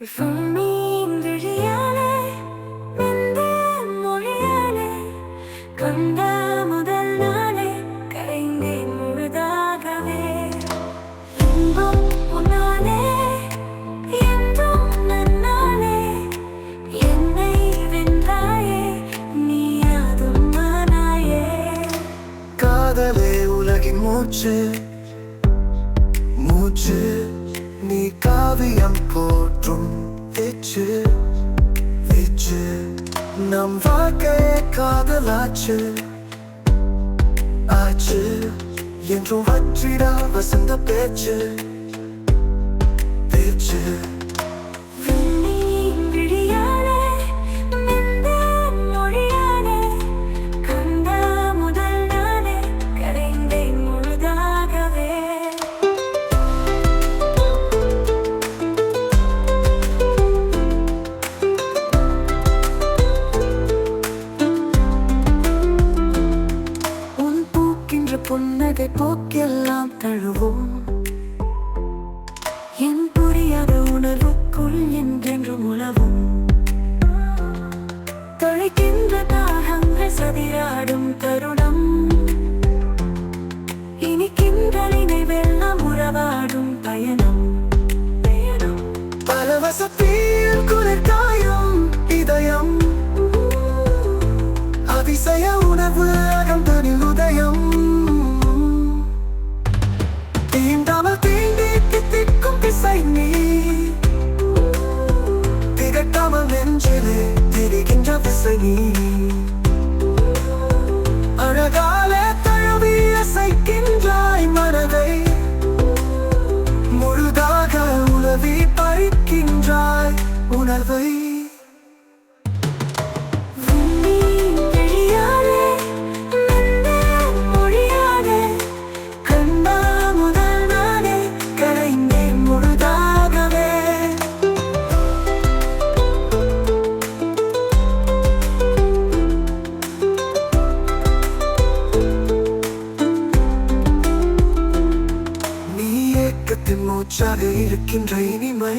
விண்மீன் விழியாலே வெந்த மொழியாலே கண்ட முதல் நாளே கரைந்தேன் முழுதாகவே. இன்பம் உன்னாலே என்றும் நன்னாலே என்னை வென்றாயே நீ அதும் நானாயே. காதலே உலகின் மூச்சு மூச்சு நீ காவியம் போற்றும் வீச்சு வீச்சு நம் வாழ்க்கையே காதலாச்சு ஆச்சு என்றும் வற்றிடா வசந்த பேச்சு பேச்சு. விண்மீன் விழியாலே வெந்த மொழியாலே கண்ட முதல் நாளே கரைந்தேன் முழுதாகவே. புன்னகை போக்கெல்லாம் தழுவோம் என் புரியாத உணர்வுக்குள் என்றென்றும் உழவும். தொலைக்கின்ற தாகங்கள் சதிராடும் தருணம் இனிக்கின்ற நினைவெல்லாம் உறவாடும் பயணம் பயணம். பலவசத்தில் குளிர் காயும் இதயம் அதிசய உணர்வு அகம் தனில் உதயம் தீண்டாமல் தீண்டி தித்திக்கும் திசை நீ திகட்டாமல் நெஞ்சிலே திரிகின்ற திசை நீ அழகாலே தழுவி அசைக்கின்றாய் மனதை முழுதாக உலவி பறிக்கின்றாய் உணர்வை. மூச்சாக இருக்கின்ற இனிமை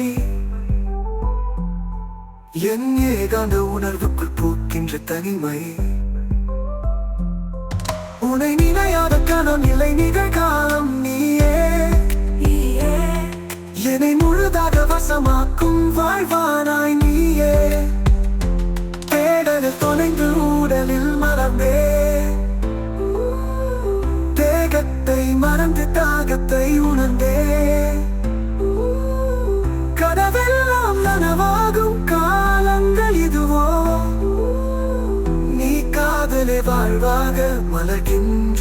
என் ஏகாந்த உணர்வுக்குள் பூக்கின்ற தனிமை உன்னை நினையாத கணம் நிலை நிகழ்காலம் நீயே என்னை முழுதாக வசமாக்கும் வாழ்வானாய் நீயே. தேடலில் தொலைந்து ஊடலில் மறந்தே தேகத்தை மறந்து தாகத்தை உணர்ந்தே கனவெல்லாம் நனவாகும் காலங்கள் இதுவோ நீ காதலே வாழ்வாக மலர்கின்ற